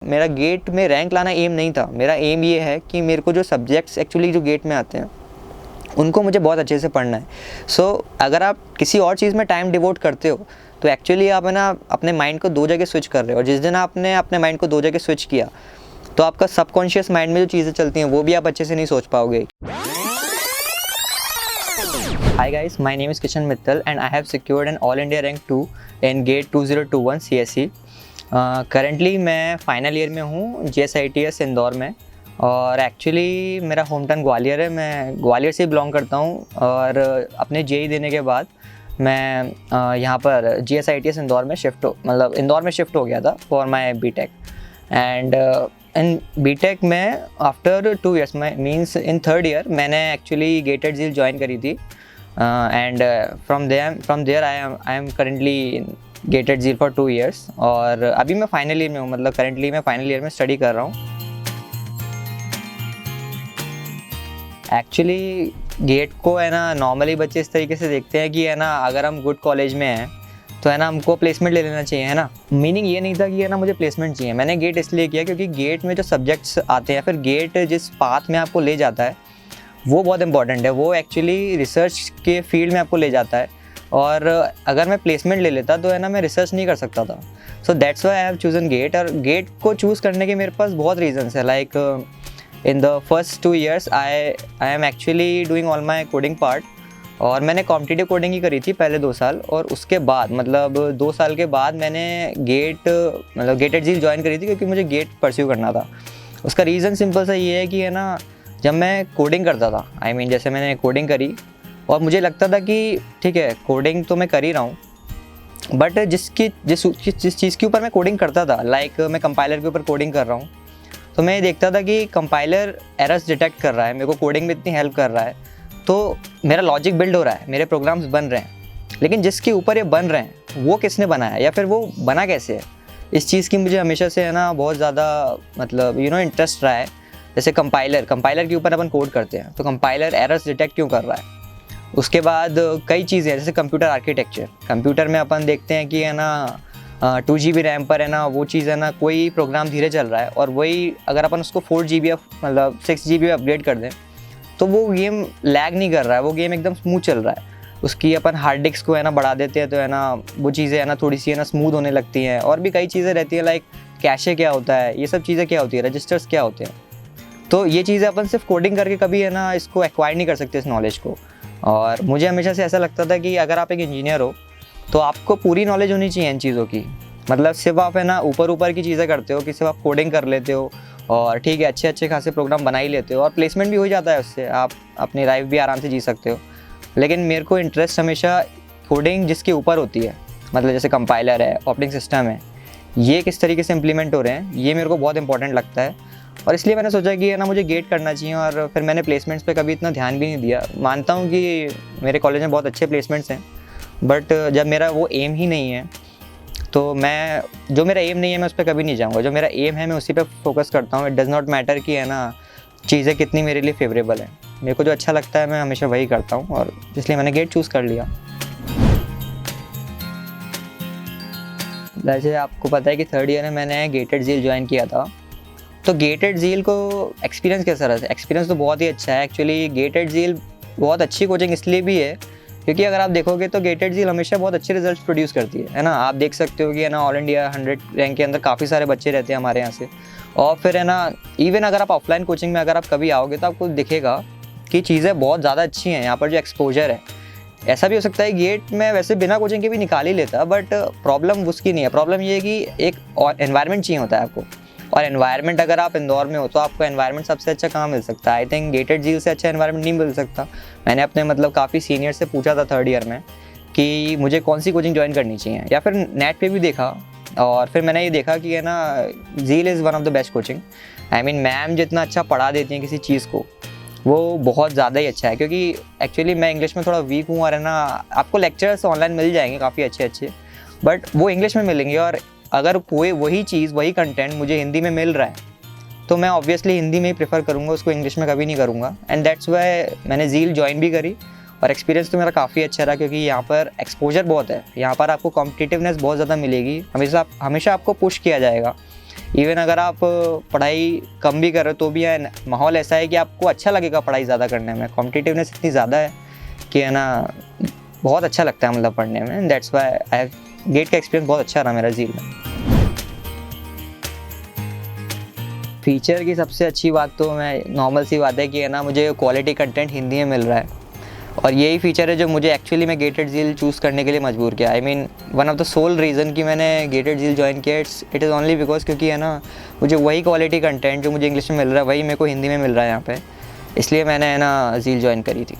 मेरा गेट में रैंक लाना एम नहीं था। मेरा एम ये है कि मेरे को जो सब्जेक्ट्स एक्चुअली जो गेट में आते हैं उनको मुझे बहुत अच्छे से पढ़ना है। अगर आप किसी और चीज़ में टाइम डिवोट करते हो तो एक्चुअली आप है ना अपने माइंड को दो जगह स्विच कर रहे हो, और जिस दिन आपने अपने माइंड को दो जगह स्विच किया तो आपका सबकॉन्शियस माइंड में जो चीज़ें चलती हैं वो भी आप अच्छे से नहीं सोच पाओगे। Hi guys, my name is Kishan Mittal and I have secured an All India Rank 2 in GATE 2021 CSE। Currently मैं फाइनल ईयर में हूँ GSITS इंदौर में, और एक्चुअली मेरा होम टाउन ग्वालियर है। मैं ग्वालियर से बिलोंग करता हूँ, और अपने जेई देने के बाद मैं यहाँ पर GSITS इंदौर में इंदौर में शिफ्ट हो गया था for my BTech. And in BTech में after 2 years means in third year मैंने एक्चुअली गेटेड झील ज्वाइन करी थी। And from there I am currently गेटेड झील फॉर 2 years, और अभी मैं फाइनल ईयर में हूँ। मतलब करेंटली मैं फाइनल ईयर में स्टडी कर रहा हूँ। एक्चुअली गेट को है ना नॉर्मली बच्चे इस तरीके से देखते हैं कि है ना अगर हम गुड कॉलेज में हैं तो है ना हमको प्लेसमेंट ले लेना चाहिए, है ना। मीनिंग ये नहीं था कि है ना मुझे प्लेसमेंट चाहिए। मैंने गेट इसलिए किया क्योंकि गेट में जो सब्जेक्ट्स आते हैं, फिर गेट जिस पाथ में आपको ले जाता है वो बहुत इंपॉर्टेंट है। वो एक्चुअली रिसर्च के फील्ड में आपको ले जाता है, और अगर मैं प्लेसमेंट ले लेता तो है ना मैं रिसर्च नहीं कर सकता था। So that's why I have chosen GATE. और गेट को चूज़ करने के मेरे पास बहुत रीजंस है। Like in the first 2 years I am actually doing all my coding part, और मैंने कॉम्पिटिटिव कोडिंग ही करी थी पहले 2 साल, और उसके बाद मतलब 2 साल के बाद मैंने गेटेड झील ज्वाइन करी थी क्योंकि मुझे गेट परस्यू करना था। उसका रीज़न सिंपल सा ये है कि है ना जब मैं कोडिंग करता था, जैसे मैंने कोडिंग करी और मुझे लगता था कि ठीक है कोडिंग तो मैं कर ही रहा हूँ, बट जिस चीज़ के ऊपर मैं कोडिंग करता था, लाइक मैं कंपाइलर के ऊपर कोडिंग कर रहा हूँ, तो मैं देखता था कि कंपाइलर एरर्स डिटेक्ट कर रहा है, मेरे को कोडिंग में इतनी हेल्प कर रहा है, तो मेरा लॉजिक बिल्ड हो रहा है, मेरे प्रोग्राम्स बन रहे हैं, लेकिन जिसके ऊपर ये बन रहे हैं वो किसने बनाया या फिर वो बना कैसे है, इस चीज़ की मुझे हमेशा से है ना बहुत ज़्यादा मतलब इंटरेस्ट रहा है। जैसे कंपाइलर के ऊपर अपन कोड करते हैं तो कंपाइलर एरर्स डिटेक्ट क्यों कर रहा है। उसके बाद कई चीज़ें जैसे कंप्यूटर आर्किटेक्चर, कंप्यूटर में अपन देखते हैं कि है ना 2 GB रैम पर है ना वो चीज़ है ना कोई प्रोग्राम धीरे चल रहा है, और वही अगर अपन उसको 4 GB या मतलब 6 GB अपग्रेड कर दें तो वो गेम लैग नहीं कर रहा है, वो गेम एकदम स्मूथ चल रहा है। उसकी अपन हार्ड डिस्क को है ना बढ़ा देते हैं तो है ना वो चीज़ें है ना थोड़ी सी है ना स्मूथ होने लगती हैं। और भी कई चीज़ें रहती हैं, लाइक कैशे क्या होता है, ये सब चीज़ें क्या होती है, रजिस्टर्स क्या होते हैं। तो ये चीज़ें अपन सिर्फ कोडिंग करके कभी है ना इसको एक्वायर नहीं कर सकते इस नॉलेज को। और मुझे हमेशा से ऐसा लगता था कि अगर आप एक इंजीनियर हो तो आपको पूरी नॉलेज होनी चाहिए इन चीज़ों की। मतलब सिर्फ आप है ना ऊपर की चीज़ें करते हो कि सिर्फ आप कोडिंग कर लेते हो और ठीक है अच्छे खासे प्रोग्राम बना ही लेते हो और प्लेसमेंट भी हो जाता है, उससे आप अपनी लाइफ भी आराम से जी सकते हो। लेकिन मेरे को इंटरेस्ट हमेशा कोडिंग जिसके ऊपर होती है, मतलब जैसे कंपाइलर है, ऑपरेटिंग सिस्टम है, ये किस तरीके से इम्प्लीमेंट हो रहे हैं, ये मेरे को बहुत इंपॉर्टेंट लगता है। और इसलिए मैंने सोचा कि है ना मुझे गेट करना चाहिए, और फिर मैंने प्लेसमेंट्स पे कभी इतना ध्यान भी नहीं दिया। मानता हूँ कि मेरे कॉलेज में बहुत अच्छे प्लेसमेंट्स हैं, बट जब मेरा वो एम ही नहीं है तो जो मेरा एम नहीं है मैं उस पर कभी नहीं जाऊँगा। जो मेरा एम है मैं उसी पे फोकस करता हूँ। इट डज़ नॉट मैटर कि है ना चीज़ें कितनी मेरे लिए फेवरेबल हैं, मेरे को जो अच्छा लगता है मैं हमेशा वही करता हूँ, और इसलिए मैंने गेट चूज़ कर लिया। वैसे आपको पता है कि थर्ड ईयर में मैंने गेटेड झील ज्वाइन किया था, तो गेटेड झील को एक्सपीरियंस कैसा रहा था? एक्सपीरियंस तो बहुत ही अच्छा है। एक्चुअली गेटेड झील बहुत अच्छी कोचिंग इसलिए भी है क्योंकि अगर आप देखोगे तो गेटेड झील हमेशा बहुत अच्छे रिजल्ट्स प्रोड्यूस करती है ना। आप देख सकते हो कि है ना ऑल इंडिया 100 रैंक के अंदर काफ़ी सारे बच्चे रहते हैं हमारे यहाँ से। और फिर है ना इवन अगर आप ऑफलाइन कोचिंग में अगर आप कभी आओगे तो आपको दिखेगा कि चीज़ें बहुत ज़्यादा अच्छी हैं यहाँ पर। जो एक्सपोजर है, ऐसा भी हो सकता है गेट में वैसे बिना कोचिंग के भी निकाल ही लेता, बट प्रॉब्लम उसकी नहीं है। प्रॉब्लम ये है कि एक और एनवायरनमेंट चाहिए होता है आपको, और एनवायरनमेंट अगर आप इंदौर में हो तो आपको एनवायरनमेंट सबसे अच्छा कहाँ मिल सकता है? आई थिंक गेटेड झील से अच्छा एनवायरनमेंट नहीं मिल सकता। मैंने अपने मतलब काफ़ी सीनियर से पूछा था थर्ड ईयर में कि मुझे कौन सी कोचिंग ज्वाइन करनी चाहिए, या फिर नेट पे भी देखा, और फिर मैंने ये देखा कि है ना झील is one of the best coaching. Ma'am जितना अच्छा पढ़ा देती हैं किसी चीज़ को वो बहुत ज़्यादा ही अच्छा है। क्योंकि एक्चुअली मैं इंग्लिश में थोड़ा वीक हूँ, और है ना आपको लेक्चर्स ऑनलाइन मिल जाएंगे काफ़ी अच्छे, बट वो इंग्लिश में मिलेंगे, और अगर कोई वही चीज़ वही कंटेंट मुझे हिंदी में मिल रहा है तो मैं ऑब्वियसली हिंदी में ही प्रेफर करूँगा, उसको इंग्लिश में कभी नहीं करूँगा। एंड दैट्स वाई मैंने झील ज्वाइन भी करी, और एक्सपीरियंस तो मेरा काफ़ी अच्छा रहा क्योंकि यहाँ पर एक्सपोजर बहुत है। यहाँ पर आपको कॉम्पिटिटिवनेस बहुत ज़्यादा मिलेगी, हमेशा आपको पुश किया जाएगा इवन अगर आप पढ़ाई कम भी कर रहे हो तो भी है माहौल ऐसा है कि आपको अच्छा लगेगा पढ़ाई ज़्यादा करने में, कॉम्पिटिटिवनेस इतनी ज़्यादा है कि है ना बहुत अच्छा लगता है मतलब पढ़ने में। दैट्स वाई आई गेट का एक्सपीरियंस बहुत अच्छा रहा मेरा झील में। फीचर की सबसे अच्छी बात तो मैं नॉर्मल सी बात है कि है ना मुझे क्वालिटी कंटेंट हिंदी में मिल रहा है, और यही फीचर है जो मुझे एक्चुअली मैं गेटेड झील चूज़ करने के लिए मजबूर किया। I mean one of the soul reason कि मैंने गेटेड झील ज्वाइन किया इट इज़ ओनली बिकॉज क्योंकि है ना मुझे वही क्वालिटी कंटेंट जो मुझे इंग्लिश में मिल रहा है वही मेरे को हिंदी में मिल रहा है यहाँ पे, इसलिए मैंने है ना झील ज्वाइन करी थी।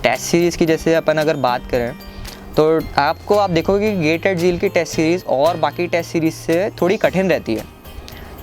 टेस्ट सीरीज़ की जैसे अपन अगर बात करें तो आप देखोगे कि गेटेड झील की टेस्ट सीरीज़ और बाकी टेस्ट सीरीज़ से थोड़ी कठिन रहती है।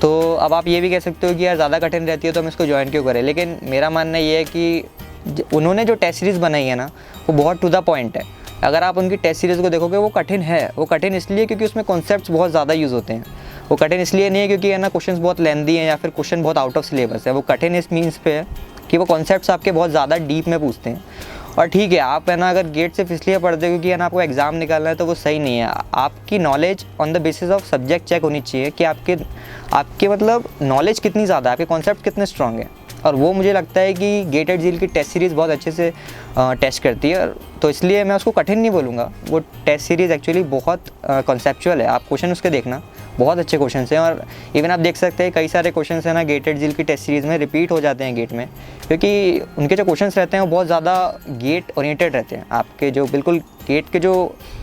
तो अब आप ये भी कह सकते हो कि यार ज़्यादा कठिन रहती है तो हम इसको ज्वाइन क्यों करें, लेकिन मेरा मानना ये है कि उन्होंने जो टेस्ट सीरीज़ बनाई है ना वो बहुत टू द पॉइंट है। अगर आप उनकी टेस्ट सीरीज़ को देखोगे वो कठिन है, वो कठिन इसलिए क्योंकि उसमें कॉन्सेप्ट्स बहुत ज़्यादा यूज़ होते हैं। वो कठिन इसलिए नहीं है क्योंकि है ना क्वेश्चंस बहुत लेंदी हैं या फिर क्वेश्चन बहुत आउट ऑफ सिलेबस है। वो कठिन इस मीन्स पे है कि वो कॉन्सेप्ट्स आपके बहुत ज़्यादा डीप में पूछते हैं। और ठीक है, आप है ना अगर गेट सिर्फ इसलिए पढ़ते हो क्योंकि है ना आपको एग्ज़ाम निकालना है तो वो सही नहीं है। आपकी knowledge on the basis of subject check होनी चाहिए कि आपके मतलब नॉलेज कितनी ज़्यादा है, आपके कॉन्सेप्ट कितने स्ट्रॉन्ग हैं। और वो मुझे लगता है कि गेटेड झील की टेस्ट सीरीज़ बहुत अच्छे से टेस्ट करती है, तो इसलिए मैं उसको कठिन नहीं बोलूँगा। वो टेस्ट सीरीज़ एक्चुअली बहुत कॉन्सेप्चुअल है। आप क्वेश्चन उसके देखना, बहुत अच्छे क्वेश्चन हैं। और इवन आप देख सकते हैं कई सारे क्वेश्चन है ना गेटेड झील की टेस्ट सीरीज़ में रिपीट हो जाते हैं गेट में, क्योंकि उनके जो क्वेश्चन रहते हैं वो बहुत ज़्यादा गेट ओरिएंटेड रहते हैं। आपके जो बिल्कुल गेट के जो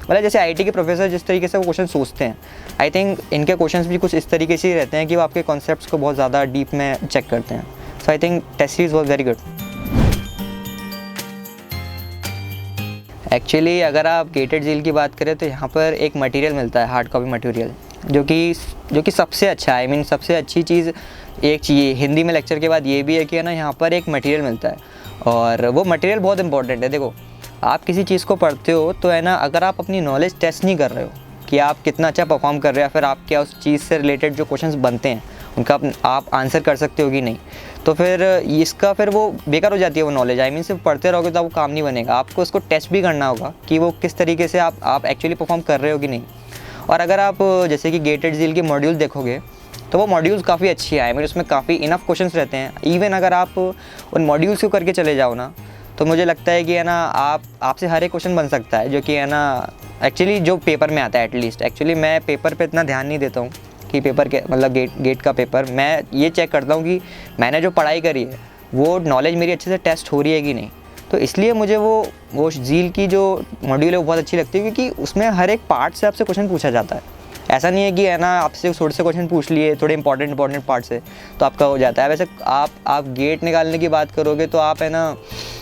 मतलब जैसे आईटी के प्रोफेसर जिस तरीके से वो क्वेश्चन सोचते हैं, आई थिंक इनके क्वेश्चंस भी कुछ इस तरीके से ही रहते हैं कि वो आपके कॉन्सेप्ट्स को बहुत ज़्यादा डीप में चेक करते हैं। So I think test series was very good. Actually अगर आप गेटेड झील की बात करें तो यहाँ पर एक मटेरियल मिलता है, हार्ड कॉपी मटेरियल, जो कि सबसे अच्छा है। आई मीन सबसे अच्छी चीज़ एक चीज़ हिंदी में लेक्चर के बाद ये भी है कि है ना यहाँ पर एक मटेरियल मिलता है, और वो मटेरियल बहुत इंपॉर्टेंट है। देखो, आप किसी चीज़ को पढ़ते हो तो है ना अगर आप अपनी नॉलेज टेस्ट नहीं कर रहे हो कि आप कितना अच्छा परफॉर्म कर रहे हो या फिर आप क्या उस चीज़ से रिलेटेड जो क्वेश्चंस बनते हैं उनका आप आंसर कर सकते हो कि नहीं, तो फिर वो बेकार हो जाती है वो नॉलेज। आई मीन सिर्फ पढ़ते रहोगे तो वो काम नहीं बनेगा। आपको उसको टेस्ट भी करना होगा कि वो किस तरीके से आप एक्चुअली परफॉर्म कर रहे हो कि नहीं। और अगर आप जैसे कि गेटेड झील के मॉड्यूल देखोगे तो वो मॉड्यूल्स काफ़ी अच्छी है। आई मीन उसमें काफ़ी इनफ क्वेश्चंस रहते हैं। इवन अगर आप उन मॉड्यूल्स को करके चले जाओ ना तो मुझे लगता है कि है ना आपसे हर एक क्वेश्चन बन सकता है, जो कि है ना एक्चुअली जो पेपर में आता है। एटलीस्ट एक्चुअली मैं पेपर पे इतना ध्यान नहीं देता हूँ कि पेपर के मतलब गेट का पेपर, मैं ये चेक करता हूँ कि मैंने जो पढ़ाई करी है वो नॉलेज मेरी अच्छे से टेस्ट हो रही है कि नहीं। तो इसलिए मुझे वो झील की जो मॉड्यूल है वो बहुत अच्छी लगती है, क्योंकि उसमें हर एक पार्ट से आपसे क्वेश्चन पूछा जाता है। ऐसा नहीं है कि है ना आपसे थोड़े से क्वेश्चन पूछ लिए थोड़े इंपॉर्टेंट पार्ट से तो आपका हो जाता है। वैसे आप गेट निकालने की बात करोगे तो आप है ना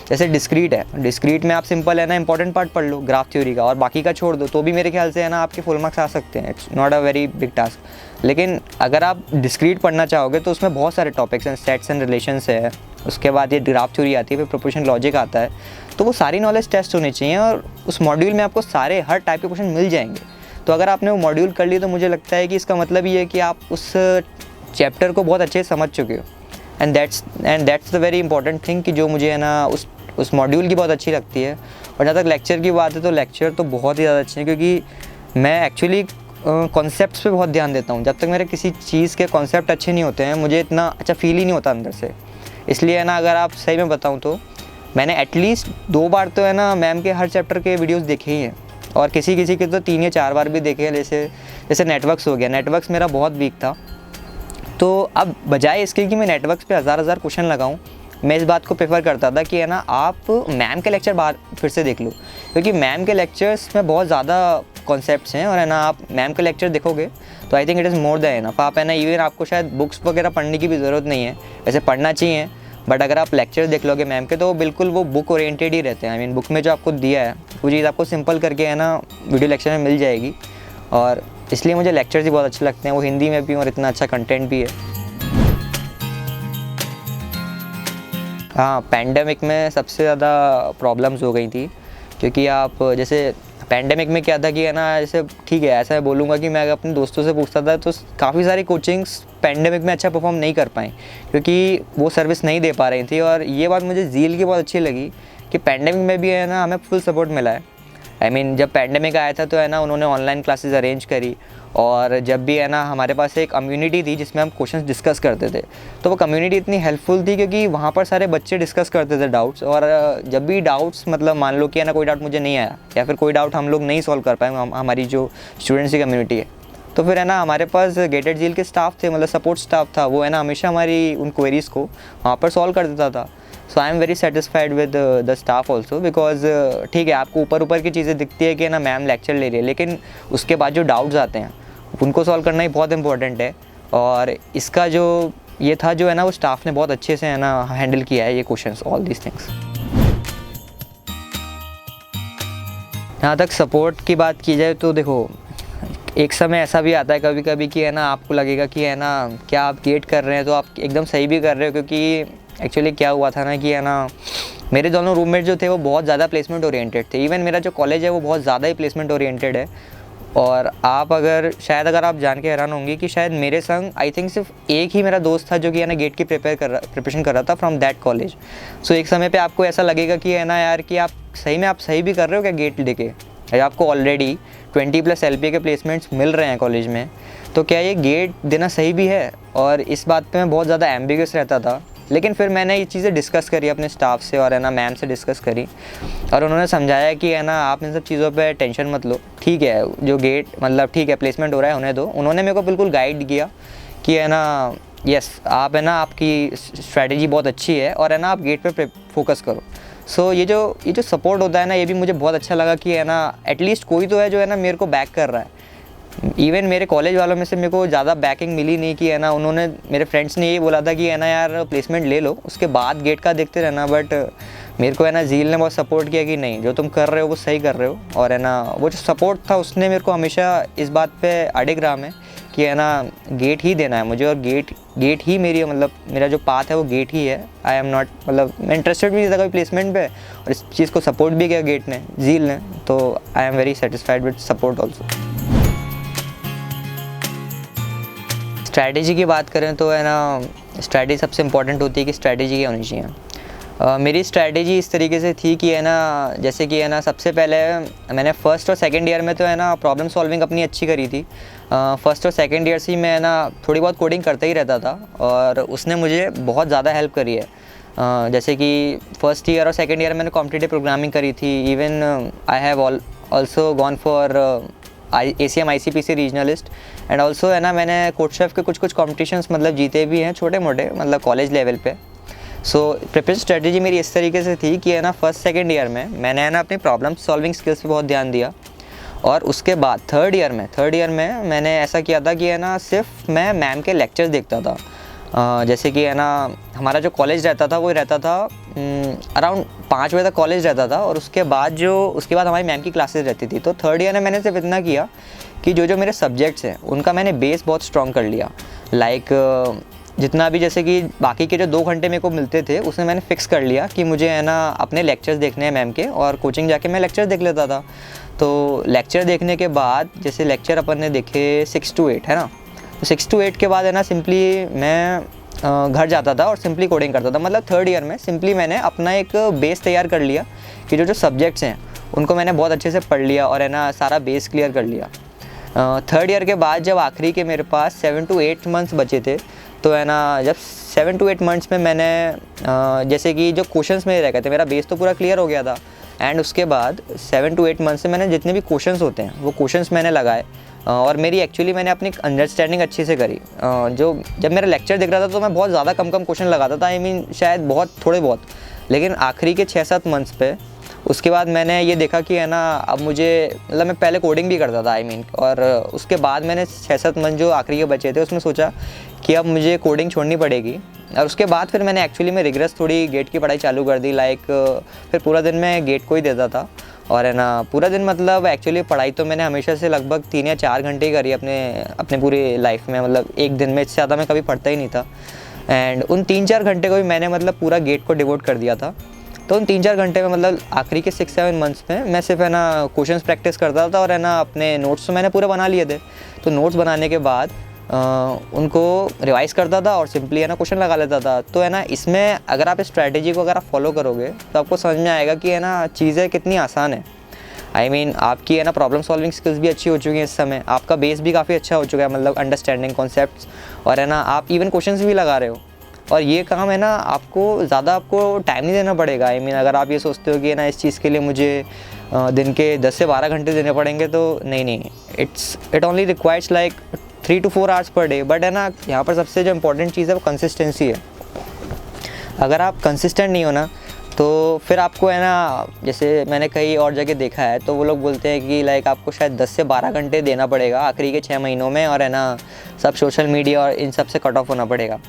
जैसे डिस्क्रीट में आप सिंपल है ना इंपॉर्टेंट पार्ट पढ़ लो ग्राफ थ्योरी का और बाकी का छोड़ दो तो भी मेरे ख्याल से है ना आपके फुल मार्क्स आ सकते हैं। It's not a very big task. लेकिन अगर आप डिस्क्रीट पढ़ना चाहोगे तो उसमें बहुत सारे टॉपिक्स हैं, सेट्स एंड रिलेशंस है, उसके बाद ये ग्राफ थ्योरी आती है, फिर प्रोपोर्शन लॉजिक आता है। तो वो सारी नॉलेज टेस्ट होनी चाहिए और उस मॉड्यूल में आपको सारे हर टाइप के क्वेश्चन मिल जाएंगे। तो अगर आपने वो मॉड्यूल कर ली तो मुझे लगता है कि इसका मतलब ये है कि आप उस चैप्टर को बहुत अच्छे से समझ चुके हो। And that's the very important thing कि जो मुझे है ना उस मॉड्यूल की बहुत अच्छी लगती है। और जहाँ तक लेक्चर की बात है तो लेक्चर तो बहुत ही ज़्यादा अच्छे हैं, क्योंकि मैं एक्चुअली कॉन्सेप्ट्स पे बहुत ध्यान देता हूँ। जब तक मेरे किसी चीज़ के कॉन्सेप्ट अच्छे नहीं होते हैं मुझे इतना अच्छा फील ही नहीं होता अंदर से। इसलिए है ना अगर आप सही में बताऊँ तो मैंने एटलीस्ट 2 बार तो है ना मैम के हर चैप्टर के वीडियोज़ देखे ही हैं, और किसी के तो 3 या 4 बार भी देखे हैं। जैसे नेटवर्क्स हो गया, नेटवर्क्स मेरा बहुत वीक था, तो अब बजाय इसके कि मैं नेटवर्क्स पे हज़ार क्वेश्चन लगाऊं, मैं इस बात को प्रेफर करता था कि है ना आप मैम के लेक्चर बार फिर से देख लो, क्योंकि मैम के लेक्चर्स में बहुत ज़्यादा कॉन्सेप्ट्स हैं। और है ना आप मैम के लेक्चर देखोगे तो I think it is more than enough. आप है ना इवन आपको शायद बुक्स वगैरह पढ़ने की भी ज़रूरत नहीं है, वैसे पढ़ना चाहिए, बट अगर आप लेक्चर देख लोगे मैम के तो बिल्कुल वो बुक ओरिएंटेड ही रहते हैं। आई मीन बुक में जो आपको दिया है वो चीज़ आपको सिंपल करके है ना वीडियो लेक्चर में मिल जाएगी, और इसलिए मुझे लेक्चर्स ही बहुत अच्छे लगते हैं। वो हिंदी में भी और इतना अच्छा कंटेंट भी है। हाँ, पैंडेमिक में सबसे ज़्यादा प्रॉब्लम्स हो गई थी, क्योंकि आप जैसे पैंडेमिक में क्या था कि है ना जैसे ठीक है ऐसा मैं बोलूँगा कि मैं अपने दोस्तों से पूछता था तो काफ़ी सारी कोचिंग्स पैंडेमिक में अच्छा परफॉर्म नहीं कर पाई, क्योंकि वो सर्विस नहीं दे पा रही थी। और ये बात मुझे झील की बहुत अच्छी लगी कि पैंडेमिक में भी है ना हमें फुल सपोर्ट मिला है। आई मीन जब पैंडेमिक आया था तो है ना उन्होंने ऑनलाइन क्लासेस अरेंज करी, और जब भी है ना हमारे पास एक कम्युनिटी थी जिसमें हम क्वेश्चंस डिस्कस करते थे, तो वो कम्युनिटी इतनी हेल्पफुल थी क्योंकि वहाँ पर सारे बच्चे डिस्कस करते थे डाउट्स। और जब भी डाउट्स मतलब मान लो कि है ना कोई डाउट मुझे नहीं आया या फिर कोई डाउट हम लोग नहीं सॉल्व कर पाए, हमारी जो स्टूडेंट्स की कम्युनिटी है, तो फिर है ना हमारे पास गेटेड झील के स्टाफ थे, मतलब सपोर्ट स्टाफ था, वो है ना हमेशा हमारी उन क्वेरीज़ को वहाँ पर सॉल्व कर देता था। So I am very satisfied with the staff also, because ठीक है आपको ऊपर ऊपर की चीज़ें दिखती है कि ना मैम लेक्चर ले रही है, लेकिन उसके बाद जो डाउट्स आते हैं उनको सॉल्व करना ही बहुत इंपॉर्टेंट है। और इसका जो ये था जो है ना वो स्टाफ ने बहुत अच्छे से है ना हैंडल किया है ये क्वेश्चंस, ऑल दीज थिंग्स। यहाँ तक सपोर्ट की बात की जाए तो देखो, एक समय ऐसा भी आता है कभी कभी कि है ना आपको लगेगा कि है ना क्या आप गेट कर रहे हैं तो आप एकदम सही भी कर रहे हो, क्योंकि एक्चुअली क्या हुआ था ना कि है ना मेरे दोनों रूममेट जो थे वो बहुत ज़्यादा प्लेसमेंट ओरिएंटेड थे। इवन मेरा जो कॉलेज है वो बहुत ज़्यादा ही प्लेसमेंट ओरिएंटेड है। और आप अगर आप जान के हैरान होंगे कि शायद मेरे संग आई थिंक सिर्फ एक ही मेरा दोस्त था जो कि है ना गेट की प्रिपरेशन कर रहा था फ्रॉम दैट कॉलेज। सो एक समय पे आपको ऐसा लगेगा कि है ना यार कि आप सही भी कर रहे हो क्या गेट लेके, आपको ऑलरेडी 20+ LPA के प्लेसमेंट्स मिल रहे हैं कॉलेज में, तो क्या ये गेट देना सही भी है। और इस बात पे मैं बहुत ज़्यादा एम्बिगस रहता था, लेकिन फिर मैंने ये चीज़ें डिस्कस करी अपने स्टाफ से और है ना मैम से डिस्कस करी, और उन्होंने समझाया कि है ना आप इन सब चीज़ों पे टेंशन मत लो, ठीक है जो गेट मतलब ठीक है प्लेसमेंट हो रहा है होने दो। उन्होंने मेरे को बिल्कुल गाइड किया कि है ना यस आप है ना आपकी स्ट्रैटेजी बहुत अच्छी है और है ना आप गेट पे फोकस करो। सो ये जो सपोर्ट होता है ना ये भी मुझे बहुत अच्छा लगा कि है ना एटलीस्ट कोई तो है जो है ना मेरे को बैक कर रहा है। इवन मेरे कॉलेज वालों में से मेरे को ज़्यादा बैकिंग मिली नहीं कि है ना उन्होंने मेरे फ्रेंड्स ने ये बोला था कि है ना यार प्लेसमेंट ले लो उसके बाद गेट का देखते रहना, बट मेरे को है ना झील ने बहुत सपोर्ट किया कि नहीं जो तुम कर रहे हो वो सही कर रहे हो। और है ना वो जो सपोर्ट था उसने मेरे को हमेशा इस बात पे अडिग रहा मैं कि है ना गेट ही देना है मुझे, और गेट ही मेरी मतलब मेरा जो पाथ है वो गेट ही है। आई एम नॉट मतलब मैं इंटरेस्टेड भी नहीं था कभी प्लेसमेंट पे, और इस चीज़ को सपोर्ट भी किया गेट ने, झील ने, तो आई am very satisfied with support also. Strategy की बात करें तो है ना स्ट्रैटेजी सबसे इम्पॉर्टेंट होती है कि स्ट्रैटेजी क्या होनी चाहिए। मेरी स्ट्रैटेजी इस तरीके से थी कि है ना जैसे कि है ना सबसे पहले मैंने फर्स्ट और सेकंड ईयर में तो है ना प्रॉब्लम सॉल्विंग अपनी अच्छी करी थी। फर्स्ट और सेकंड ईयर से ही मैं है ना थोड़ी बहुत कोडिंग करता ही रहता था और उसने मुझे बहुत ज़्यादा हेल्प करी है। जैसे कि फर्स्ट ईयर और सेकंड ईयर मैंने कॉम्पिटिटिव प्रोग्रामिंग करी थी। Even I have also gone for ACM ICPC regionalist, and also है ना मैंने कोडशेफ के कुछ कॉम्पिटिशन्स मतलब जीते भी हैं छोटे मोटे मतलब कॉलेज लेवल पे। सो प्रिपरेशन स्ट्रेटजी मेरी इस तरीके से थी कि है ना फर्स्ट सेकंड ईयर में मैंने है ना अपनी प्रॉब्लम सॉल्विंग स्किल्स पे बहुत ध्यान दिया, और उसके बाद थर्ड ईयर में मैंने ऐसा किया था कि है ना सिर्फ मैं मैम के लेक्चर्स देखता था। जैसे कि है ना हमारा जो कॉलेज रहता था वो रहता था अराउंड 5 बजे तक कॉलेज रहता था, और उसके बाद हमारी मैम की क्लासेस रहती थी। तो थर्ड ईयर में मैंने सिर्फ इतना किया कि जो मेरे सब्जेक्ट्स हैं उनका मैंने बेस बहुत स्ट्रॉन्ग कर लिया। जितना भी जैसे कि बाकी के जो 2 घंटे मेरे को मिलते थे उसमें मैंने फ़िक्स कर लिया कि मुझे है ना अपने लेक्चर्स देखने हैं मैम के, और कोचिंग जाके मैं लेक्चर देख लेता था। तो लेक्चर देखने के बाद जैसे लेक्चर अपन ने देखे 6 to 8 है ना, तो 6 to 8 के बाद है ना सिंपली मैं घर जाता था और सिंपली कोडिंग करता था। मतलब थर्ड ईयर में सिंपली मैंने अपना एक बेस तैयार कर लिया कि जो सब्जेक्ट्स हैं उनको मैंने बहुत अच्छे से पढ़ लिया और है ना सारा बेस क्लियर कर लिया। थर्ड ईयर के बाद जब आखिरी के मेरे पास 7 to 8 मंथ्स बचे थे, तो है ना जब 7 to 8 मंथ्स में मैंने जैसे कि जो क्वेश्चंस मेरे रह गए थे, मेरा बेस तो पूरा क्लियर हो गया था, एंड उसके बाद 7 to 8 मंथ्स से मैंने जितने भी क्वेश्चंस होते हैं वो क्वेश्चंस मैंने लगाए, और मैंने अपनी अंडरस्टैंडिंग अच्छी से करी। जब मेरा लेक्चर दिख रहा था तो मैं बहुत ज़्यादा कम क्वेश्चन लगाता था, शायद बहुत थोड़े बहुत, लेकिन आखिरी के 6-7 मंथ्स पे उसके बाद मैंने ये देखा कि है ना अब मुझे मतलब मैं पहले कोडिंग भी करता था और उसके बाद मैंने 6-7 मंथ जो आखिरी के बचे थे उसमें सोचा कि अब मुझे कोडिंग छोड़नी पड़ेगी, और उसके बाद फिर मैंने एक्चुअली में रिग्रेस थोड़ी गेट की पढ़ाई चालू कर दी। फिर पूरा दिन मैं गेट को ही देता था, और है ना पूरा दिन मतलब एक्चुअली पढ़ाई तो मैंने हमेशा से लगभग 3 या 4 घंटे ही करी अपने पूरी लाइफ में। मतलब एक दिन में इससे ज़्यादा मैं कभी पढ़ता ही नहीं था, एंड उन 3-4 घंटे को भी मैंने मतलब पूरा गेट को डिवोट कर दिया था। तो उन 3-4 घंटे में मतलब आखिरी के 6-7 मंथ्स में मैं सिर्फ है ना क्वेश्चंस प्रैक्टिस करता था, और है ना अपने नोट्स तो मैंने पूरे बना लिए थे। तो नोट्स बनाने के बाद उनको रिवाइज़ करता था और सिंपली है ना क्वेश्चन लगा लेता था। तो है ना इसमें अगर आप इस स्ट्रैटेजी को अगर आप फॉलो करोगे तो आपको समझ में आएगा कि है ना चीज़ें कितनी आसान है। आई मीन आपकी है ना प्रॉब्लम सॉल्विंग स्किल्स भी अच्छी हो चुकी हैं इस समय, आपका बेस भी काफ़ी अच्छा हो चुका है, मतलब अंडरस्टैंडिंग कॉन्सेप्ट्स, और है ना आप इवन क्वेश्चंस भी लगा रहे हो। और ये काम है ना आपको ज़्यादा आपको टाइम नहीं देना पड़ेगा। आई मीन अगर आप ये सोचते हो कि है ना इस चीज़ के लिए मुझे दिन के 10 से 12 घंटे देने पड़ेंगे, तो नहीं, it only requires like 3 to 4 hours per day. But है ना यहाँ पर सबसे जो इम्पोर्टेंट चीज़ है वो कंसिस्टेंसी है। अगर आप कंसिस्टेंट नहीं हो ना, तो फिर आपको है ना, जैसे मैंने कई और जगह देखा है, तो वो लोग बोलते हैं कि लाइक आपको शायद 10 से 12 घंटे देना पड़ेगा आखिरी के 6 महीनों में, और है ना सब सोशल मीडिया और इन सब से कट ऑफ होना पड़ेगा।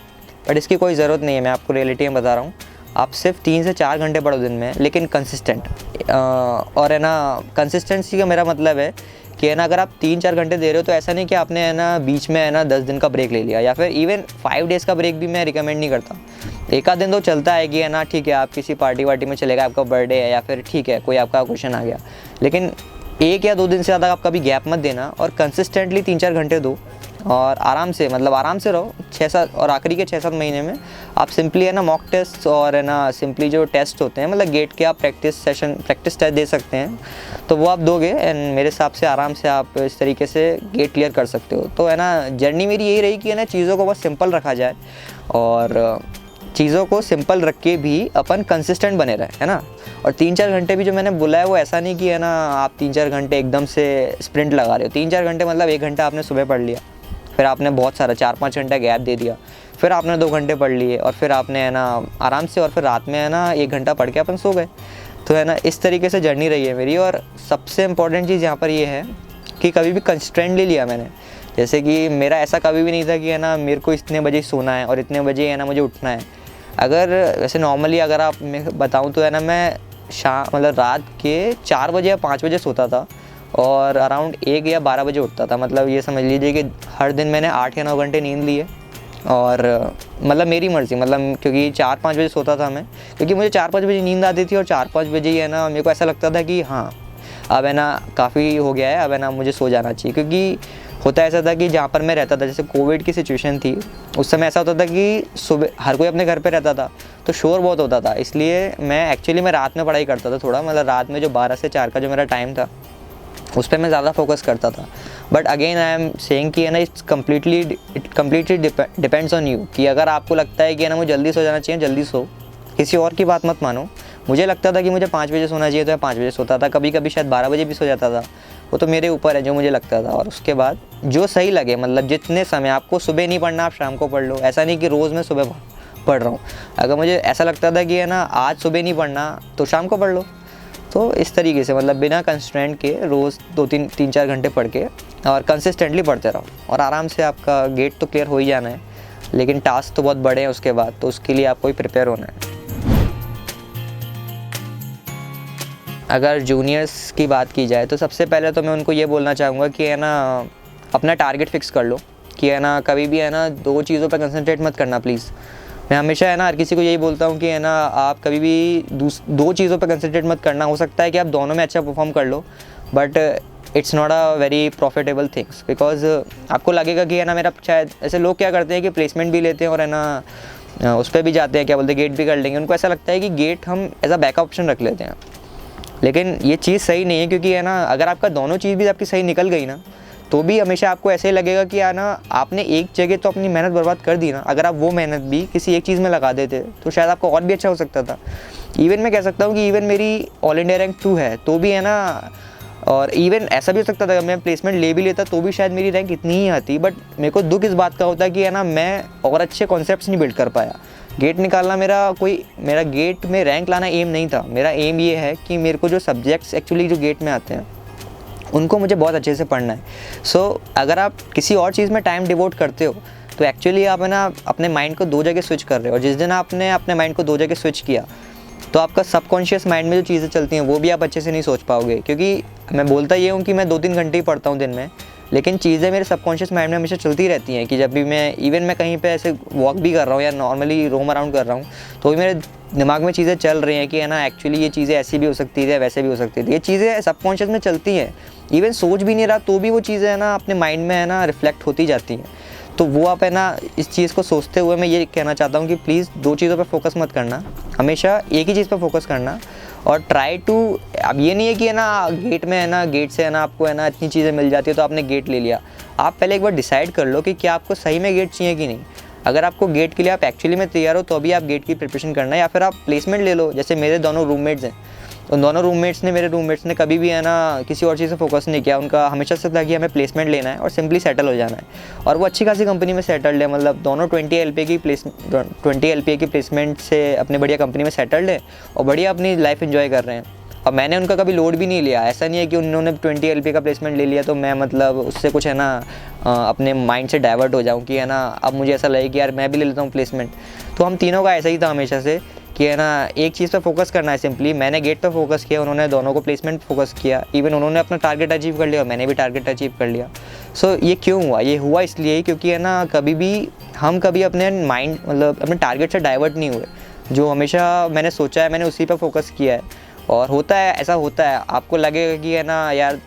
बट इसकी कोई ज़रूरत नहीं है, मैं आपको रियलिटी में बता रहा हूँ। आप सिर्फ 3 से 4 घंटे पढ़ो दिन में, लेकिन कंसिस्टेंट। और है ना कंसिस्टेंसी का मेरा मतलब है कि है ना अगर आप 3-4 घंटे दे रहे हो, तो ऐसा नहीं कि आपने है ना बीच में है ना 10 दिन का ब्रेक ले लिया, या फिर इवन 5 डेज़ का ब्रेक भी मैं रिकमेंड नहीं करता। एक आध दिन तो चलता है कि है ना ठीक है आप किसी पार्टी वार्टी में चले गए, आपका बर्थडे है, या फिर ठीक है कोई आपका क्वेश्चन आ गया, लेकिन 1 या 2 दिन से ज़्यादा आप कभी गैप मत देना, और कंसिस्टेंटली 3-4 घंटे दो, और आराम से रहो 6-7, और आखिरी के 6-7 महीने में आप सिंपली है ना मॉक टेस्ट और है ना सिंपली जो टेस्ट होते हैं, मतलब गेट के आप प्रैक्टिस टेस्ट दे सकते हैं, तो वो आप दोगे, एंड मेरे हिसाब से आराम से आप इस तरीके से गेट क्लियर कर सकते हो। तो है ना जर्नी मेरी यही रही कि है ना चीज़ों को बस सिंपल रखा जाए, और चीज़ों को सिंपल रख के भी अपन कंसिस्टेंट बने रहे, है ना। और 3-4 घंटे भी जो मैंने बोला है वो ऐसा नहीं कि है ना आप 3-4 घंटे एकदम से स्प्रिंट लगा रहे हो। 3-4 घंटे मतलब 1 घंटा आपने सुबह पढ़ लिया, फिर आपने बहुत सारा 4-5 घंटा गैप दे दिया, फिर आपने 2 घंटे पढ़ लिए, और फिर आपने है ना आराम से, और फिर रात में है ना 1 घंटा पढ़ के अपन सो गए। तो है ना इस तरीके से जर्नी रही है मेरी। और सबसे इम्पॉर्टेंट चीज़ यहाँ पर ये है कि कभी भी कंस्ट्रेंट ले लिया मैंने, जैसे कि मेरा ऐसा कभी भी नहीं था कि है ना मेरे को इतने बजे सोना है और इतने बजे है ना मुझे उठना है। अगर वैसे नॉर्मली अगर आप मैं बताऊँ तो है ना मैं मतलब रात के 4 बजे या 5 बजे सोता था, और अराउंड 1 या 12 बजे उठता था। मतलब ये समझ लीजिए कि हर दिन मैंने 8 या 9 घंटे नींद ली है, और मतलब मेरी मर्ज़ी, मतलब क्योंकि 4-5 बजे सोता था मैं, क्योंकि मुझे 4-5 बजे नींद आती थी, और 4-5 बजे ही है ना मेरे को ऐसा लगता था कि हाँ अब है ना काफ़ी हो गया है, अब है ना मुझे सो जाना चाहिए। क्योंकि होता ऐसा था कि जहाँ पर मैं रहता था, जैसे कोविड की सिचुएशन थी, उस समय ऐसा होता था कि सुबह हर कोई अपने घर पे रहता था, तो शोर बहुत होता था, इसलिए मैं रात में पढ़ाई करता था थोड़ा, मतलब रात में जो 12 से 4 का जो मेरा टाइम था उस पर मैं ज़्यादा फोकस करता था। But again I am saying कि है ना it completely depends on you, कि अगर आपको लगता है कि है ना मुझे जल्दी सो जाना चाहिए, जल्दी सो, किसी और की बात मत मानो। मुझे लगता था कि मुझे 5 बजे सोना चाहिए, तो मैं 5 बजे सोता था, कभी कभी शायद 12 बजे भी सो जाता था, वो तो मेरे ऊपर है जो मुझे लगता था। और उसके बाद जो सही लगे, मतलब जितने समय आपको सुबह नहीं पढ़ना आप शाम को पढ़ लो, ऐसा नहीं कि रोज़ मैं सुबह पढ़ रहा हूँ। अगर मुझे ऐसा लगता था कि है ना आज सुबह नहीं पढ़ना तो शाम को पढ़ लो। तो इस तरीके से मतलब बिना कंस्ट्रेंट के रोज़ 2-3-4 घंटे पढ़ के और कंसिस्टेंटली पढ़ते रहो, और आराम से आपका गेट तो क्लियर हो ही जाना है। लेकिन टास्क तो बहुत बड़े हैं उसके बाद, तो उसके लिए आपको ही प्रिपेयर होना है। अगर जूनियर्स की बात की जाए तो सबसे पहले तो मैं उनको ये बोलना चाहूँगा कि है ना अपना टारगेट फिक्स कर लो, कि है ना कभी भी है ना 2 चीज़ों पर कंसंट्रेट मत करना प्लीज़। मैं हमेशा है ना हर किसी को यही बोलता हूँ कि है ना आप कभी भी 2 चीज़ों पर कंसंट्रेट मत करना। हो सकता है कि आप दोनों में अच्छा परफॉर्म कर लो, but it's not a very profitable things, because आपको लगेगा कि है ना मेरा शायद, ऐसे लोग क्या करते हैं कि प्लेसमेंट भी लेते हैं और है ना उस पर भी जाते हैं, क्या बोलते हैं गेट भी कर लेंगे। उनको ऐसा लगता है कि गेट हम एज अ बैकअप ऑप्शन रख लेते हैं, लेकिन ये चीज़ सही नहीं है। क्योंकि है ना अगर आपका दोनों चीज़ भी आपकी सही निकल गई ना, तो भी हमेशा आपको ऐसे ही लगेगा कि यार ना आपने एक जगह तो अपनी मेहनत बर्बाद कर दी ना, अगर आप वो मेहनत भी किसी एक चीज़ में लगा देते तो शायद आपको और भी अच्छा हो सकता था। इवन मैं कह सकता हूँ कि इवन मेरी ऑल इंडिया रैंक 2 है तो भी है ना, और इवन ऐसा भी हो सकता था मैं प्लेसमेंट ले भी लेता तो भी शायद मेरी रैंक इतनी ही आती। बट मेरे को दुख इस बात का होता है कि है ना मैं और अच्छे कॉन्सेप्ट्स नहीं बिल्ड कर पाया। गेट निकालना मेरा गेट में रैंक लाना एम नहीं था। मेरा एम ये है कि मेरे को जो सब्जेक्ट्स एक्चुअली जो गेट में आते हैं उनको मुझे बहुत अच्छे से पढ़ना है। सो अगर आप किसी और चीज़ में टाइम डिवोट करते हो तो एक्चुअली आप है ना अपने माइंड को 2 जगह स्विच कर रहे हो, और जिस दिन आपने अपने माइंड को 2 जगह स्विच किया तो आपका सबकॉन्शियस माइंड में जो चीज़ें चलती हैं वो भी आप अच्छे से नहीं सोच पाओगे। क्योंकि मैं बोलता ये हूँ कि मैं 2-3 घंटे ही पढ़ता हूँ दिन में, लेकिन चीज़ें मेरे सबकॉन्शियस माइंड में हमेशा चलती रहती हैं। कि जब भी मैं कहीं पे ऐसे वॉक भी कर रहा हूँ या नॉर्मली रोम अराउंड कर रहा हूँ तो भी मेरे दिमाग में चीज़ें चल रही हैं कि है ना एक्चुअली ये चीज़ें ऐसी भी हो सकती है, वैसे भी हो सकती थी। ये चीज़ें सबकॉन्शियस में चलती हैं, इवन सोच भी नहीं रहा तो भी वो चीज़ें है ना अपने माइंड में है ना रिफ्लेक्ट होती जाती हैं। तो वो आप है ना इस चीज़ को सोचते हुए मैं ये कहना चाहता हूँ कि प्लीज़ 2 चीज़ों पर फोकस मत करना, हमेशा एक ही चीज़ पर फोकस करना। और ट्राई टू, अब ये नहीं है कि है ना गेट में है ना, गेट से है ना आपको है ना इतनी चीज़ें मिल जाती है तो आपने गेट ले लिया। आप पहले एक बार डिसाइड कर लो कि क्या आपको सही में गेट चाहिए कि नहीं। अगर आपको गेट के लिए आप एक्चुअली में तैयार हो तो अभी आप गेट की प्रिपरेशन करना है, या फिर आप प्लेसमेंट ले लो। जैसे मेरे दोनों रूममेट्स हैं, उन दोनों मेरे रूममेट्स ने कभी भी है ना किसी और चीज़ से फोकस नहीं किया। उनका हमेशा से था कि हमें प्लेसमेंट लेना है और सिंपली सेटल हो जाना है, और वो अच्छी खासी कंपनी में सेटल्ड है। मतलब दोनों 20 LPA की प्लेसमेंट से अपने बढ़िया कंपनी में सेटल्ड है और बढ़िया अपनी लाइफ एंजॉय कर रहे हैं। और मैंने उनका कभी लोड भी नहीं लिया। ऐसा नहीं है कि उन्होंने 20 LPA का प्लेसमेंट ले लिया तो मैं मतलब उससे कुछ है ना अपने माइंड से डाइवर्ट हो जाऊँ कि है ना अब मुझे ऐसा लगे कि यार मैं भी ले लेता हूँ प्लेसमेंट। तो हम तीनों का ऐसा ही था हमेशा से कि है ना एक चीज़ पे फोकस करना है सिंपली। मैंने गेट पे फोकस किया, उन्होंने दोनों को प्लेसमेंट फोकस किया। इवन उन्होंने अपना टारगेट अचीव कर लिया और मैंने भी टारगेट अचीव कर लिया। सो ये क्यों हुआ? ये हुआ इसलिए क्योंकि है ना कभी अपने माइंड मतलब अपने टारगेट से डाइवर्ट नहीं हुए। जो हमेशा मैंने सोचा है मैंने उसी पर फोकस किया है। और होता है, ऐसा होता है, आपको लगेगा कि है ना यार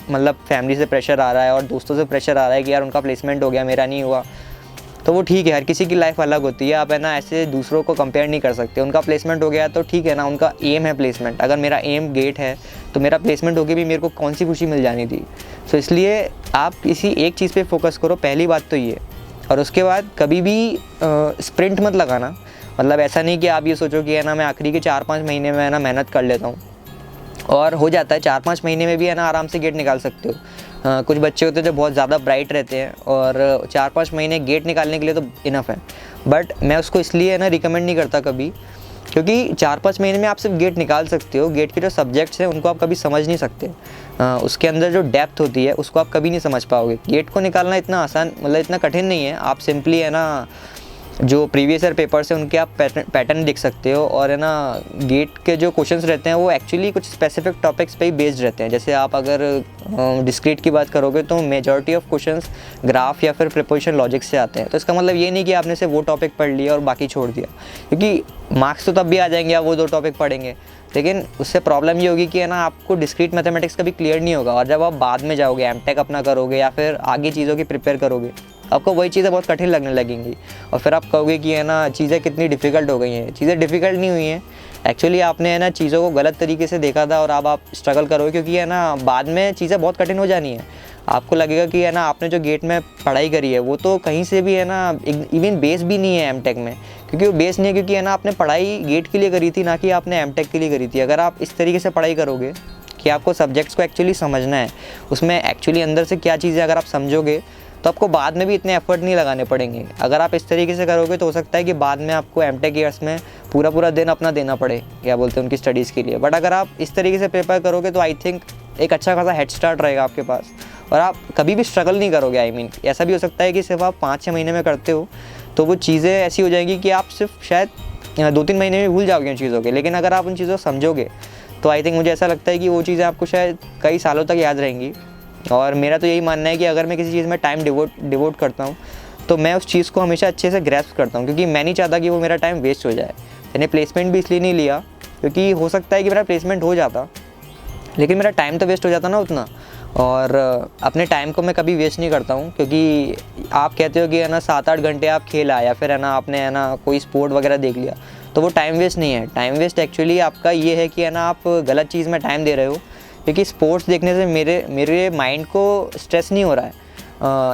मतलब फैमिली से प्रेशर आ रहा है और दोस्तों से प्रेशर आ रहा है कि यार उनका प्लेसमेंट हो गया मेरा नहीं हुआ। तो वो ठीक है, हर किसी की लाइफ अलग होती है। आप है ना ऐसे दूसरों को कंपेयर नहीं कर सकते। उनका प्लेसमेंट हो गया तो ठीक है ना, उनका एम है प्लेसमेंट। अगर मेरा एम गेट है तो मेरा प्लेसमेंट हो गया भी मेरे को कौन सी खुशी मिल जानी थी। सो इसलिए आप किसी एक चीज़ पे फोकस करो, पहली बात तो ये। और उसके बाद कभी भी स्प्रिंट मत लगाना। मतलब ऐसा नहीं कि आप ये सोचो कि है ना मैं आखिरी के 4-5 महीने में है ना मेहनत कर लेता हूँ, और हो जाता है 4-5 महीने में भी है ना आराम से गेट निकाल सकते हो। कुछ बच्चे होते हैं जो बहुत ज़्यादा ब्राइट रहते हैं और 4-5 महीने गेट निकालने के लिए तो इनफ है। बट मैं उसको इसलिए है ना रिकमेंड नहीं करता कभी, क्योंकि 4-5 महीने में आप सिर्फ गेट निकाल सकते हो। गेट के जो सब्जेक्ट्स हैं उनको आप कभी समझ नहीं सकते। उसके अंदर जो डेप्थ होती है उसको आप कभी नहीं समझ पाओगे। गेट को निकालना इतना आसान मतलब इतना कठिन नहीं है। आप सिंपली है ना जो प्रीवियस ईयर पेपर्स हैं उनके आप पैटर्न देख सकते हो, और है ना गेट के जो क्वेश्चंस रहते हैं वो एक्चुअली कुछ स्पेसिफिक टॉपिक्स पे ही बेस्ड रहते हैं। जैसे आप अगर डिस्क्रीट की बात करोगे तो मेजॉरिटी ऑफ क्वेश्चंस ग्राफ या फिर प्रीपोजिशन लॉजिक से आते हैं। तो इसका मतलब ये नहीं कि आपने सिर्फ वो टॉपिक पढ़ लिया और बाकी छोड़ दिया, क्योंकि मार्क्स तो तब भी आ जाएंगे आप वो 2 टॉपिक पढ़ेंगे। लेकिन उससे प्रॉब्लम ये होगी कि है ना आपको डिस्क्रीट मैथमेटिक्स कभी क्लियर नहीं होगा, और जब आप बाद में जाओगे एमटेक अपना करोगे या फिर आगे चीज़ों की प्रिपेयर करोगे आपको वही चीज़ें बहुत कठिन लगने लगेंगी, और फिर आप कहोगे कि है ना चीज़ें कितनी डिफ़िकल्ट हो गई हैं। चीज़ें डिफ़िकल्ट नहीं हुई हैं, एक्चुअली आपने है ना चीज़ों को गलत तरीके से देखा था और अब आप स्ट्रगल करोगे, क्योंकि है ना बाद में चीज़ें बहुत कठिन हो जानी है। आपको लगेगा कि है ना आपने जो गेट में पढ़ाई करी है वो तो कहीं से भी है ना इवन बेस भी नहीं है एमटेक में, क्योंकि वो बेस नहीं है, क्योंकि है ना आपने पढ़ाई गेट के लिए करी थी ना कि आपने एमटेक के लिए करी थी। अगर आप इस तरीके से पढ़ाई करोगे कि आपको सब्जेक्ट्स को एक्चुअली समझना है, उसमें एक्चुअली अंदर से क्या चीज़ें अगर आप समझोगे तो आपको बाद में भी इतने एफर्ट नहीं लगाने पड़ेंगे। अगर आप इस तरीके से करोगे तो हो सकता है कि बाद में आपको एमटेक ईयर्स में पूरा दिन अपना देना पड़े, क्या बोलते हैं, उनकी स्टडीज़ के लिए। बट अगर आप इस तरीके से प्रिपेयर करोगे तो आई थिंक एक अच्छा खासा हेड स्टार्ट रहेगा आपके पास, और आप कभी भी स्ट्रगल नहीं करोगे। आई मीन ऐसा भी हो सकता है कि सिर्फ आप 5-6 महीने में करते हो तो वो चीज़ें ऐसी हो जाएंगी कि आप सिर्फ शायद 2-3 महीने में भूल जाओगे उन चीज़ों के। लेकिन अगर आप उन चीज़ों को समझोगे तो आई थिंक मुझे ऐसा लगता है कि वो चीज़ें आपको शायद कई सालों तक याद रहेंगी। और मेरा तो यही मानना है कि अगर मैं किसी चीज़ में टाइम डिवोट करता हूँ तो मैं उस चीज़ को हमेशा अच्छे से ग्रैस्प करता हूँ, क्योंकि मैं नहीं चाहता कि वो मेरा टाइम वेस्ट हो जाए। मैंने प्लेसमेंट भी इसलिए नहीं लिया क्योंकि हो सकता है कि मेरा प्लेसमेंट हो जाता लेकिन मेरा टाइम तो वेस्ट हो जाता ना उतना। और अपने टाइम को मैं कभी वेस्ट नहीं करता हूँ, क्योंकि आप कहते हो कि है ना 7-8 घंटे आप खेला या फिर है ना आपने है ना कोई स्पोर्ट वगैरह देख लिया, तो वो टाइम वेस्ट नहीं है। टाइम वेस्ट एक्चुअली आपका ये है कि है ना आप गलत चीज़ में टाइम दे रहे हो, क्योंकि स्पोर्ट्स देखने से मेरे माइंड को स्ट्रेस नहीं हो रहा है।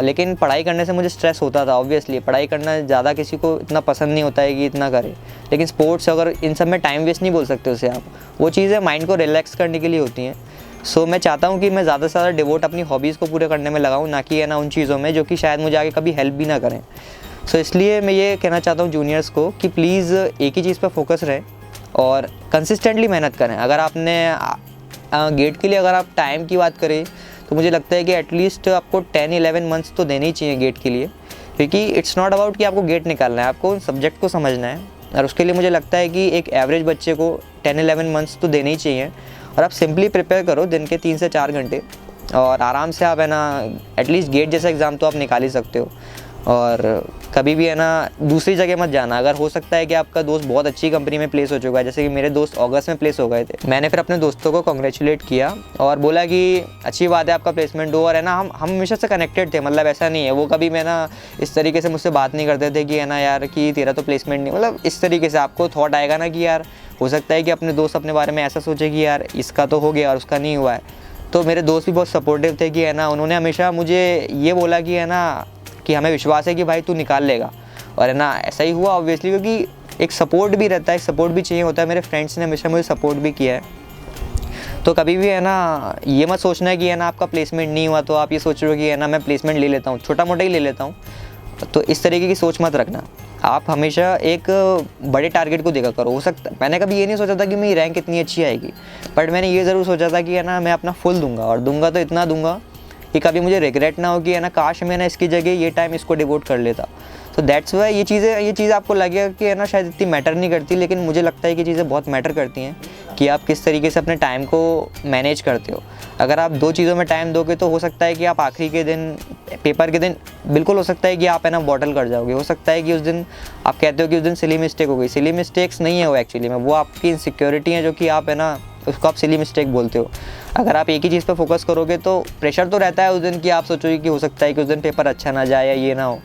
लेकिन पढ़ाई करने से मुझे स्ट्रेस होता था। ऑब्वियसली पढ़ाई करना ज़्यादा किसी को इतना पसंद नहीं होता है कि इतना करे, लेकिन स्पोर्ट्स अगर इन सब में टाइम वेस्ट नहीं बोल सकते उसे आप, वो चीज़ें माइंड को रिलैक्स करने के लिए होती हैं। सो मैं चाहता हूँ कि मैं ज़्यादा से ज़्यादा डिवोट अपनी हॉबीज़ को पूरे करने में लगाऊँ, ना कि है ना उन चीज़ों में जो कि शायद मुझे आगे कभी हेल्प भी ना करें। सो इसलिए मैं ये कहना चाहता हूँ जूनियर्स को कि प्लीज़ एक ही चीज़ पर फोकस रहें और कंसिस्टेंटली मेहनत करें। अगर आपने गेट के लिए अगर आप टाइम की बात करें तो मुझे लगता है कि एटलीस्ट आपको 10-11 मंथ्स तो देने ही चाहिए गेट के लिए, क्योंकि इट्स नॉट अबाउट कि आपको गेट निकालना है, आपको सब्जेक्ट को समझना है। और उसके लिए मुझे लगता है कि एक एवरेज बच्चे को 10-11 मंथ्स तो देने ही चाहिए। और आप सिंपली प्रिपेयर करो दिन के 3 से 4 घंटे, और आराम से आप है ना एटलीस्ट गेट जैसा एग्ज़ाम तो आप निकाल ही सकते हो। और कभी भी है ना दूसरी जगह मत जाना। अगर हो सकता है कि आपका दोस्त बहुत अच्छी कंपनी में प्लेस हो चुका है, जैसे कि मेरे दोस्त अगस्त में प्लेस हो गए थे, मैंने फिर अपने दोस्तों को कॉन्ग्रेचुलेट किया और बोला कि अच्छी बात है आपका प्लेसमेंट हो। और है ना हम हमेशा से कनेक्टेड थे, मतलब ऐसा नहीं है वो कभी मैं ना इस तरीके से मुझसे बात नहीं करते थे कि है ना यार कि तेरा तो प्लेसमेंट नहीं, मतलब इस तरीके से आपको थॉट आएगा ना कि यार हो सकता है कि अपने दोस्त अपने बारे में ऐसा सोचे कि यार इसका तो हो गया और उसका नहीं हुआ है। तो मेरे दोस्त भी बहुत सपोर्टिव थे कि है ना उन्होंने हमेशा मुझे ये बोला कि है ना कि हमें विश्वास है कि भाई तू निकाल लेगा। और है ना ऐसा ही हुआ ऑब्वियसली, क्योंकि एक सपोर्ट भी रहता है, सपोर्ट भी चाहिए होता है। मेरे फ्रेंड्स ने हमेशा मुझे सपोर्ट भी किया है। तो कभी भी है ना ये मत सोचना है कि है ना आपका प्लेसमेंट नहीं हुआ तो आप ये सोच रहे हो कि है ना मैं प्लेसमेंट ले लेता हूँ, छोटा मोटा ही ले लेता हूँ। तो इस तरीके की सोच मत रखना। आप हमेशा एक बड़े टारगेट को देखा करो। हो सकता मैंने कभी ये नहीं सोचा था कि मेरी रैंक इतनी अच्छी आएगी, बट मैंने ये ज़रूर सोचा था कि है ना मैं अपना फुल दूंगा, और दूंगा तो इतना दूंगा कि कभी मुझे रिग्रेट ना हो कि है ना काश मैंने इसकी जगह ये टाइम इसको डिवोट कर लेता। तो दैट्स वाई ये चीज़ें आपको लगेगा कि है ना शायद इतनी मैटर नहीं करती, लेकिन मुझे लगता है कि चीज़ें बहुत मैटर करती हैं कि आप किस तरीके से अपने टाइम को मैनेज करते हो। अगर आप 2 चीज़ों में टाइम दोगे तो हो सकता है कि आप आखिरी के दिन, पेपर के दिन, बिल्कुल हो सकता है कि आप है ना बॉटल कर जाओगे। हो सकता है कि उस दिन आप कहते हो कि उस दिन सिली मिस्टेक हो गई। सिली मिस्टेक्स नहीं है वो एक्चुअली में, वो आपकी इनसिक्योरिटी है जो कि आप है ना उसको आप सिली मिस्टेक बोलते हो। अगर आप एक ही चीज़ पर फोकस करोगे तो प्रेशर तो रहता है उस दिन कि आप सोचोगे कि हो सकता है कि उस दिन पेपर अच्छा ना जाए या ये ना हो,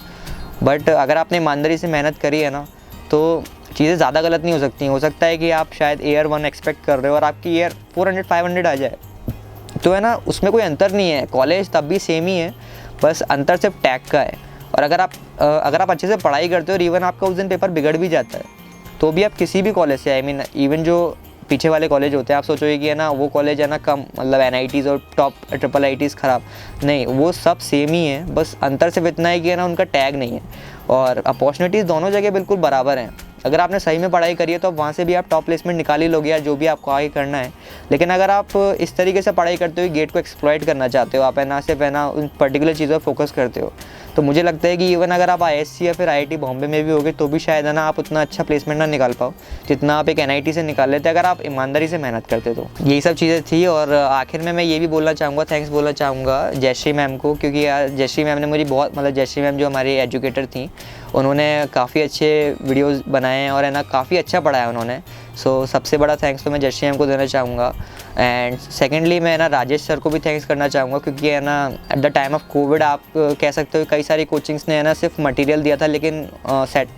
बट अगर आपने ईमानदारी से मेहनत करी है ना तो चीज़ें ज़्यादा गलत नहीं हो सकती। हो सकता है कि आप शायद ईयर 1 एक्सपेक्ट कर रहे हो और आपकी ईयर 400-500 आ जाए, तो है ना उसमें कोई अंतर नहीं है। कॉलेज तब भी सेम ही है, बस अंतर सिर्फ टैग का है। और अगर आप अच्छे से पढ़ाई करते हो और इवन आपका उस दिन पेपर बिगड़ भी जाता है तो भी आप किसी भी कॉलेज से, आई मीन इवन जो पीछे वाले कॉलेज होते हैं, आप सोचोगे कि है ना वो कॉलेज है ना कम, मतलब NITs और टॉप ट्रिपल IITs ख़राब, नहीं, वो सब सेम ही है। बस अंतर सिर्फ इतना है कि है ना उनका टैग नहीं है। और अपॉर्चुनिटीज़ दोनों जगह बिल्कुल बराबर हैं। अगर आपने सही में पढ़ाई करी है तो वहाँ से भी आप टॉप प्लेसमेंट निकाल ही लोगे या जो भी आपको आगे करना है। लेकिन अगर आप इस तरीके से पढ़ाई करते हो, गेट को एक्सप्लॉइट करना चाहते हो, आप है ना सिर्फ है ना उन पर्टिकुलर चीज़ों पर फोकस करते हो, तो मुझे लगता है कि इवन अगर आप ISC या फिर IIT बॉम्बे में भी होगे तो भी शायद है ना आप उतना अच्छा प्लेसमेंट ना निकाल पाओ जितना आप एक NIT से निकाल लेते अगर आप ईमानदारी से मेहनत करते। तो यही सब चीज़ें थी। और आखिर में मैं ये भी बोलना चाहूँगा, थैंक्स बोलना चाहूँगा जयश्री मैम को, क्योंकि यार जयश्री मैम ने मुझे बहुत, मतलब जयश्री मैम जो हमारी एजुकेटर थी, उन्होंने काफ़ी अच्छे वीडियोस बनाए हैं और है ना काफ़ी अच्छा पढ़ाया उन्होंने। सो सबसे बड़ा थैंक्स तो मैं जयश्री मैम को देना चाहूँगा। एंड सेकेंडली मैं ना राजेश सर को भी थैंक्स करना चाहूँगा, क्योंकि है ना at the time of Covid आप कह सकते हो कई सारी कोचिंग्स ने है ना सिर्फ मटेरियल दिया था, लेकिन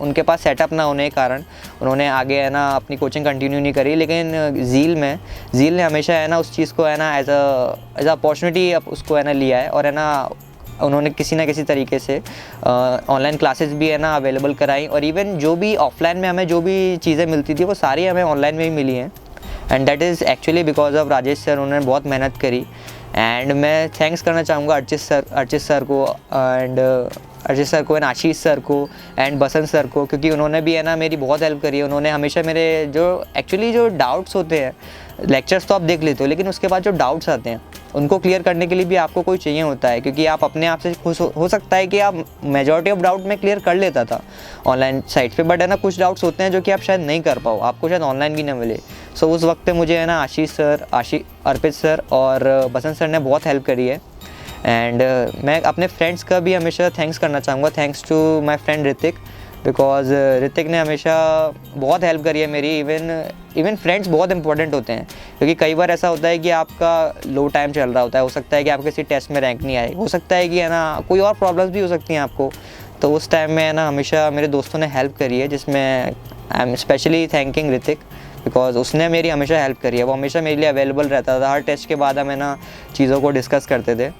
उनके पास सेटअप ना होने के कारण उन्होंने आगे है ना अपनी कोचिंग कंटिन्यू नहीं करी। लेकिन ज़ील ने हमेशा है ना उस चीज़ को है ना एज अ अपॉर्चुनिटी उसको है ना लिया है, और है ना उन्होंने किसी ना किसी तरीके से ऑनलाइन क्लासेस भी है ना अवेलेबल कराई, और इवन जो भी ऑफलाइन में हमें जो भी चीज़ें मिलती थी वो सारी हमें ऑनलाइन में ही मिली हैं। And that is actually because of Rajesh sir, उन्होंने बहुत मेहनत करी। एंड मैं थैंक्स करना चाहूँगा अर्चित सर को एंड आशीष सर को एंड बसंत सर को, क्योंकि उन्होंने भी है ना मेरी बहुत हेल्प करी है। उन्होंने हमेशा मेरे जो डाउट्स होते हैं, लेक्चर्स तो आप देख लेते हो, लेकिन उसके बाद जो डाउट्स आते हैं उनको क्लियर करने के लिए भी आपको कोई चाहिए होता है, क्योंकि आप अपने आप से खुश हो सकता है कि आप मेजॉरिटी ऑफ डाउट में क्लियर कर लेता था ऑनलाइन साइट पे, बट है ना कुछ डाउट्स होते हैं जो कि आप शायद नहीं कर पाओ, आपको शायद ऑनलाइन भी ना मिले। सो उस वक्त पे मुझे है ना आशीष सर, अर्पित सर और बसंत सर ने बहुत हेल्प करी है। एंड मैं अपने फ्रेंड्स का भी हमेशा थैंक्स करना चाहूँगा। Thanks to my friend Hrithik, because Hrithik ने हमेशा बहुत हेल्प करी है मेरी। इवन फ्रेंड्स बहुत इंपॉर्टेंट होते हैं, क्योंकि कई बार ऐसा होता है कि आपका लो टाइम चल रहा होता है, हो सकता है कि आप किसी टेस्ट में रैंक नहीं आए, हो सकता है कि है ना कोई और प्रॉब्लम्स भी हो सकती हैं आपको, तो उस टाइम में है ना हमेशा मेरे दोस्तों ने हेल्प करी है, जिसमें I am specially thanking Hrithik, because उसने मेरी हमेशा हेल्प करी है। वो हमेशा मेरे लिए अवेलेबल रहता था, हर टेस्ट के बाद हम है ना चीज़ों को डिस्कस करते थे।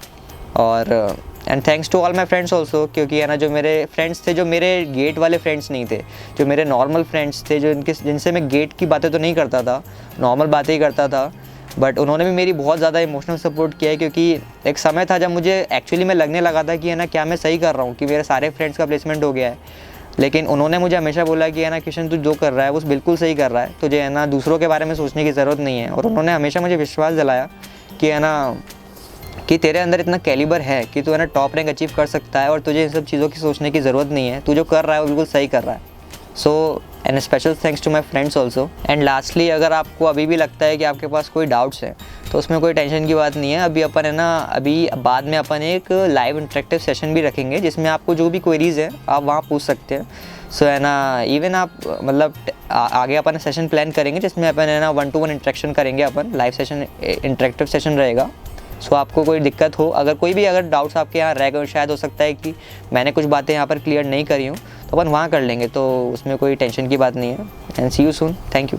और and thanks to all my friends also, क्योंकि है ना जो मेरे फ्रेंड्स थे, जो मेरे गेट वाले फ्रेंड्स नहीं थे, जो मेरे नॉर्मल फ्रेंड्स थे, जिनसे मैं गेट की बातें तो नहीं करता था, नॉर्मल बातें ही करता था, बट उन्होंने भी मेरी बहुत ज़्यादा इमोशनल सपोर्ट किया है। क्योंकि एक समय था जब मुझे एक्चुअली में लगने लगा था कि है ना क्या मैं सही कर रहा हूँ, कि मेरे सारे फ्रेंड्स का प्लेसमेंट हो गया है, लेकिन उन्होंने मुझे हमेशा बोला कि है ना किशन तू जो कर रहा है वो बिल्कुल सही कर रहा है, तुझे है ना दूसरों के बारे में सोचने की ज़रूरत नहीं है। और उन्होंने हमेशा मुझे विश्वास दिलाया कि है ना कि तेरे अंदर इतना कैलिबर है कि तू है ना टॉप रैंक अचीव कर सकता है, और तुझे इन सब चीज़ों की सोचने की ज़रूरत नहीं है, तू जो कर रहा है वो बिल्कुल सही कर रहा है। So and special thanks to my friends also. And lastly, अगर आपको अभी भी लगता है कि आपके पास कोई डाउट्स हैं तो उसमें कोई टेंशन की बात नहीं है। अभी अपन है ना, अभी बाद में अपन एक लाइव इंटरेक्टिव सेशन भी रखेंगे जिसमें आपको जो भी क्वेरीज़ हैं आप वहाँ पूछ सकते हैं। सो है ना, इवन आप मतलब आगे अपन सेशन प्लान करेंगे जिसमें अपन है ना 1-to-1 इंटरेक्शन करेंगे, अपन लाइव सेशन इंटरेक्टिव सेशन रहेगा। सो आपको कोई दिक्कत हो, अगर डाउट्स आपके यहाँ रह गए, शायद हो सकता है कि मैंने कुछ बातें यहाँ पर क्लियर नहीं करी हूँ, तो अपन वहाँ कर लेंगे, तो उसमें कोई टेंशन की बात नहीं है। And see you soon, thank you.